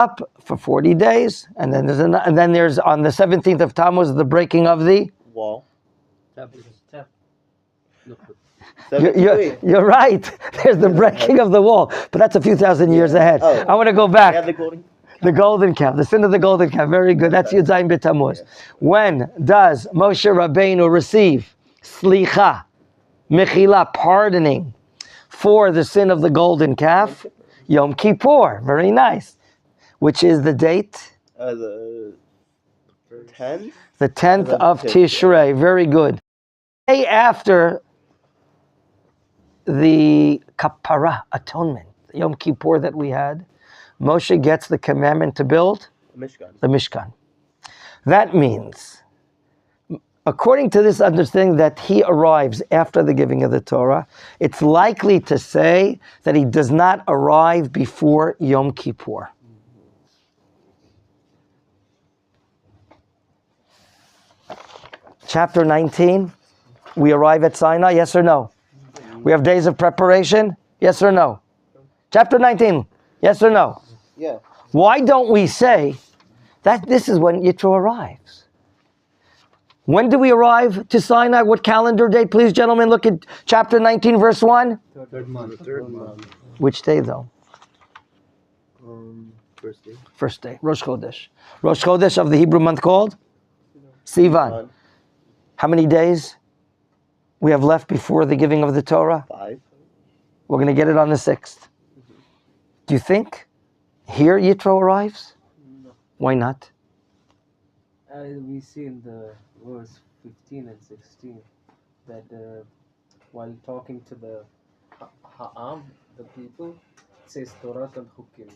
up for 40 days, and then there's on the 17th of Tammuz the breaking of the wall. You're right. There's the breaking of the wall, but that's a few thousand years ahead. Oh. I want to go back. Yeah, The golden calf, the sin of the golden calf. Very good. That's Yud Zayin B'Tammuz. When does Moshe Rabbeinu receive slicha, mechila, pardoning for the sin of the golden calf? Yom Kippur. Very nice. Which is the date? The 10th? The 10th of Tishrei. Very good. Day after the kapara, atonement, Yom Kippur that we had, Moshe gets the commandment to build the Mishkan. That means, according to this understanding that he arrives after the giving of the Torah, it's likely to say that he does not arrive before Yom Kippur. Chapter 19, we arrive at Sinai, yes or no? We have days of preparation, yes or no? Chapter 19, yes or no? Yeah. Why don't we say that this is when Yitro arrives? When do we arrive to Sinai? What calendar date, please, gentlemen? Look at chapter 19, verse 1. Third month. Which day, though? First day. First day, Rosh Chodesh. Rosh Chodesh of the Hebrew month called? Sivan. How many days we have left before the giving of the Torah? 5. We're going to get it on the 6th. Do you think here Yitro arrives? No. Why not? We see in the verse 15 and 16 that while talking to the Ha'am, the people, it says Torah and Hukim.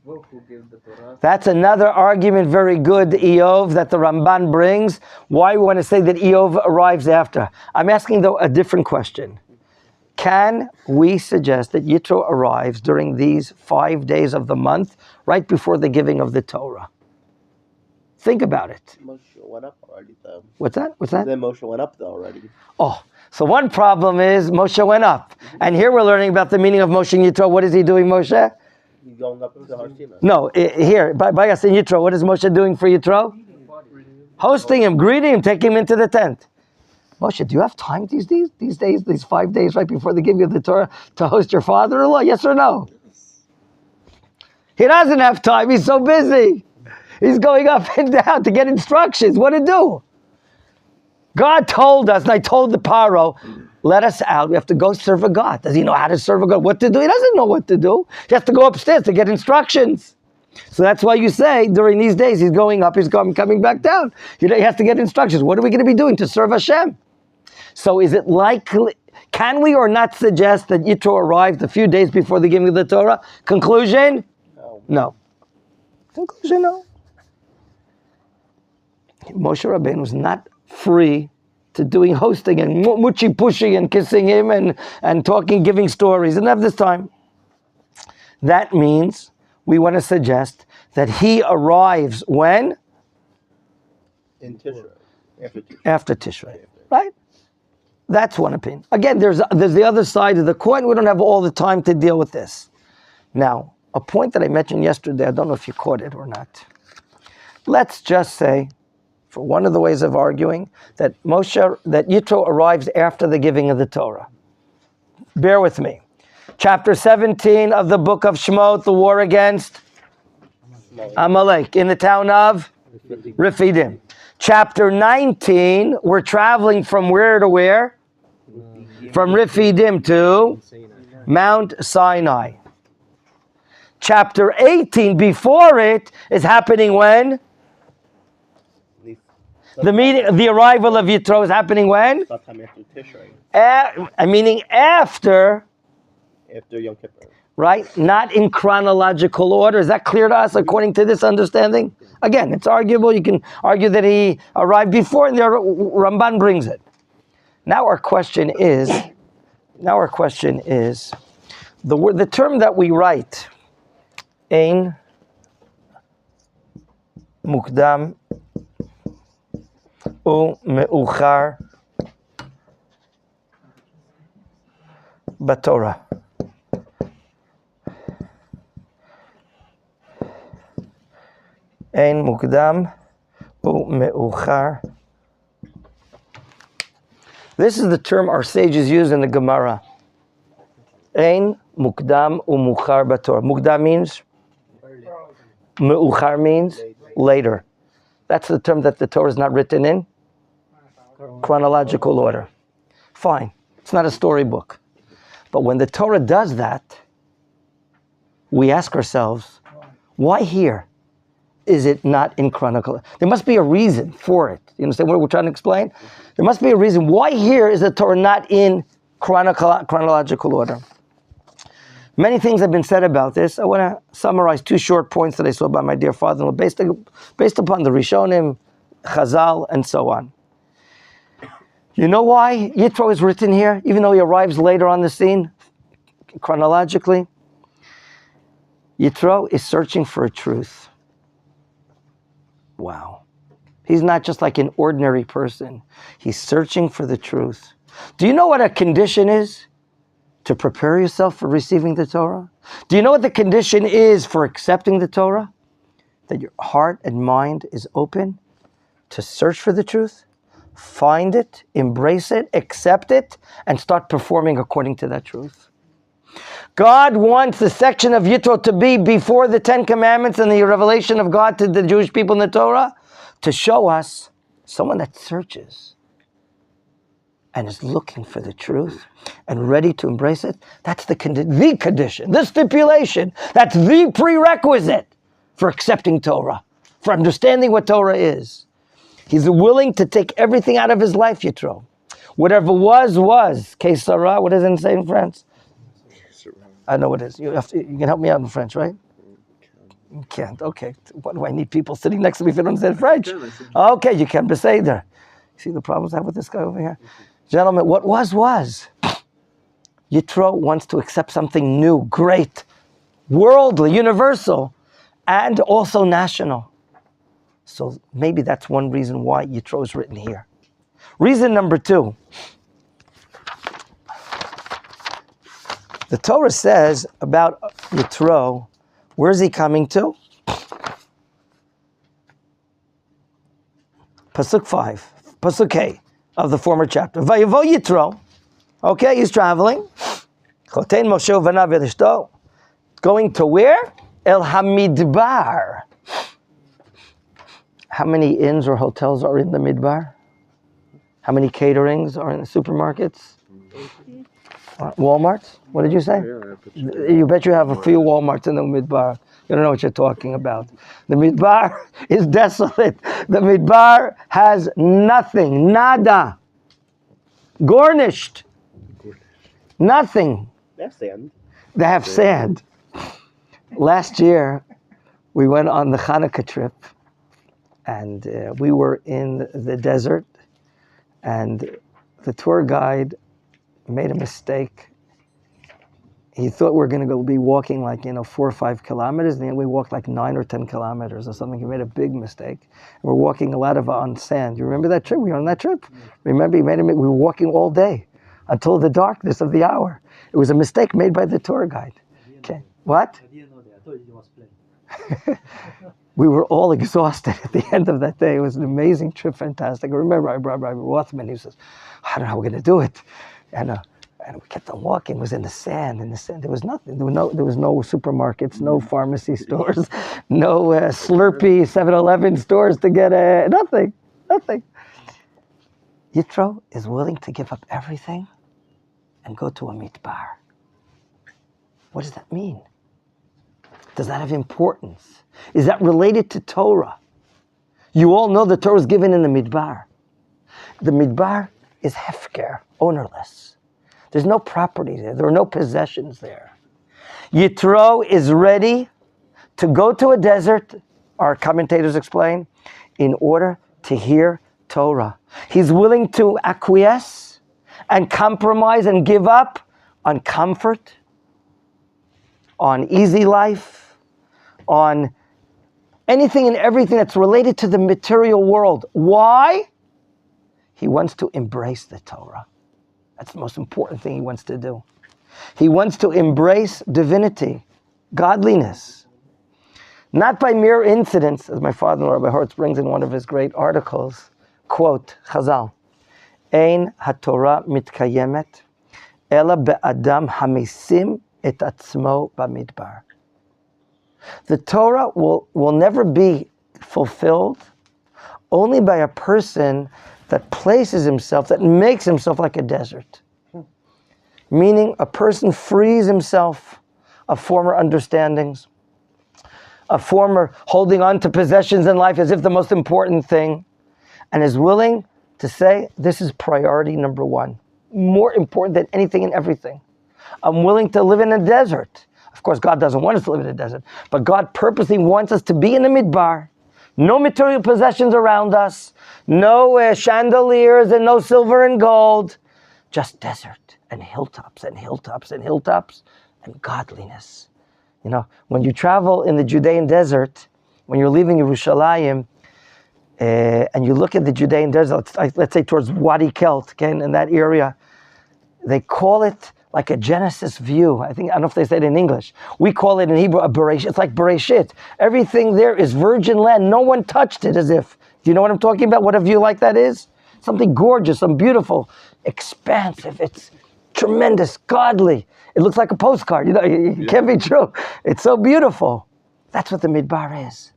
Who gave the Torah? That's another argument, very good, Eov, that the Ramban brings. Why we want to say that Eov arrives after? I'm asking, though, a different question. Can we suggest that Yitro arrives during these 5 days of the month, right before the giving of the Torah? Think about it. Moshe went up already, though. What's that? Then Moshe went up, though, already. Oh, so one problem is Moshe went up. And here we're learning about the meaning of Moshe and Yitro. What is he doing, Moshe? He's going up to Har Sinai. No, here, by us in Yitro, what is Moshe doing for Yitro? Hosting him, greeting him, taking him into the tent. Moshe, do you have time these days, these 5 days right before the giving of the Torah to host your father-in-law? Yes or no? He doesn't have time. He's so busy. He's going up and down to get instructions. What to do? God told us, and I told the Paro, let us out. We have to go serve a God. Does he know how to serve a God? What to do? He doesn't know what to do. He has to go upstairs to get instructions. So that's why you say during these days he's going up, he's coming back down. He has to get instructions. What are we going to be doing to serve Hashem? So is it likely, can we or not suggest that Yitro arrived a few days before the giving of the Torah? Conclusion? No. Conclusion, no. Moshe Rabbeinu was not free to doing hosting and muchi-pushi and kissing him and talking, giving stories. He didn't have this time. That means we want to suggest that he arrives when? In Tishrei. After Tishrei. Right? That's one opinion. Again, there's the other side of the coin. We don't have all the time to deal with this. Now, a point that I mentioned yesterday, I don't know if you caught it or not. Let's just say, for one of the ways of arguing, that Yitro arrives after the giving of the Torah. Bear with me. Chapter 17 of the book of Shemot, the war against Amalek in the town of Refidim. Chapter 19, we're traveling from where to where? From Refidim to Mount Sinai. Chapter 18, before it, is happening when? The arrival of Yitro is happening when? Sometime after Tishrei. Meaning after Yom Kippur. Right? Not in chronological order. Is that clear to us according to this understanding? Again, it's arguable. You can argue that he arrived before and the Ramban brings it. Now our question is, the term that we write, Ein Mukdam U Me'uchar Batorah. Ein mukdam u'meuchar. This is the term our sages use in the Gemara. Ein mukdam u'muchar batorah. Mukdam means, meuchar means later. That's the term that the Torah is not written in chronological order. Fine. It's not a storybook. But when the Torah does that, we ask ourselves, why here is it not in chronological? There must be a reason for it. You understand what we're trying to explain? There must be a reason. Why here is the Torah not in chronological order? Many things have been said about this. I want to summarize 2 short points that I saw by my dear father-in-law based upon the Rishonim, Chazal, and so on. You know why Yitro is written here, even though he arrives later on the scene, chronologically? Yitro is searching for a truth. Wow. He's not just like an ordinary person. He's searching for the truth. Do you know what a condition is to prepare yourself for receiving the Torah? Do you know what the condition is for accepting the Torah? That your heart and mind is open to search for the truth, find it, embrace it, accept it, and start performing according to that truth. God wants the section of Yitro to be before the 10 Commandments and the revelation of God to the Jewish people in the Torah, to show us someone that searches and is looking for the truth and ready to embrace it. That's the condition, the stipulation. That's the prerequisite for accepting Torah, for understanding what Torah is. He's willing to take everything out of his life, Yitro. Whatever was. Que sera, what does it say in French? I know what it is. You can help me out in French, right? You can't. Okay. What do I need people sitting next to me if you don't understand French? Okay, you can say there. See the problems I have with this guy over here? Gentlemen, what was. Yitro wants to accept something new, great, worldly, universal, and also national. So maybe that's one reason why Yitro is written here. Reason number 2. The Torah says about Yitro, where is he coming to? Pasuk 5, Pasuk A of the former chapter. Vayavo Yitro. Okay, he's traveling. Chotein Moshe v'anav v'eshto. Going to where? El Hamidbar. How many inns or hotels are in the Midbar? How many caterings are in the supermarkets? Walmarts? What did you say? You bet you have a few Walmarts in the Midbar. You don't know what you're talking about. The Midbar is desolate. The Midbar has nothing. Nada. Garnished. Nothing. They have sand. They have sand. Last year, we went on the Hanukkah trip, and we were in the desert, and the tour guide made a mistake. He thought we were going to be walking 4 or 5 kilometers, and then we walked 9 or 10 kilometers or something. He made a big mistake. We're walking a lot on sand. You remember that trip? We were on that trip. Remember, we were walking all day until the darkness of the hour. It was a mistake made by the tour guide. Okay. What? I didn't know that. I thought you was playing. We were all exhausted at the end of that day. It was an amazing trip, fantastic. I remember I brought Rabbi Rothman. He says, I don't know how we're going to do it. And we kept on walking. It was in the sand. There was nothing. There was no supermarkets, no pharmacy stores, no Slurpee, 7-Eleven stores to get nothing. Yitro is willing to give up everything and go to a midbar. What does that mean? Does that have importance? Is that related to Torah? You all know the Torah is given in the midbar. The midbar is hefker, ownerless. There's no property there. There are no possessions there. Yitro is ready to go to a desert, our commentators explain, in order to hear Torah. He's willing to acquiesce and compromise and give up on comfort, on easy life, on anything and everything that's related to the material world. Why? He wants to embrace the Torah. That's the most important thing he wants to do. He wants to embrace divinity, godliness. Not by mere incidents, as my father-in-law, Rabbi Hortz, brings in one of his great articles, quote, Chazal, Ein haTorah mitkayemet, ela be'adam hamisim et atzmo bamidbar. The Torah will never be fulfilled only by a person that places himself, that makes himself like a desert. Meaning a person frees himself of former understandings, of former holding on to possessions in life as if the most important thing, and is willing to say, this is priority number one, more important than anything and everything. I'm willing to live in a desert. Of course, God doesn't want us to live in a desert, but God purposely wants us to be in the midbar. No material possessions around us, no chandeliers and no silver and gold, just desert and hilltops and hilltops and hilltops and godliness. You know, when you travel in the Judean desert, when you're leaving Yerushalayim, and you look at the Judean desert, let's say towards Wadi Kelt, okay, in that area, they call it like a Genesis view. I don't know if they say it in English. We call it in Hebrew a Bereshit. It's like Bereshit. Everything there is virgin land. No one touched it, as if. Do you know what I'm talking about? What a view like that is? Something gorgeous, something beautiful, expansive. It's tremendous, godly. It looks like a postcard. You know, it can't be true. It's so beautiful. That's what the Midbar is.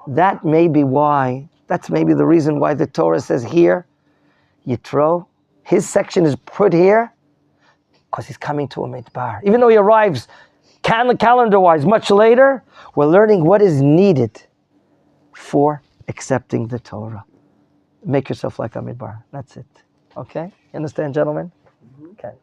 That's maybe the reason why the Torah says here, Yitro, his section is put here, because he's coming to a midbar. Even though he arrives calendar-wise much later, we're learning what is needed for accepting the Torah. Make yourself like a midbar. That's it. Okay? You understand, gentlemen? Okay.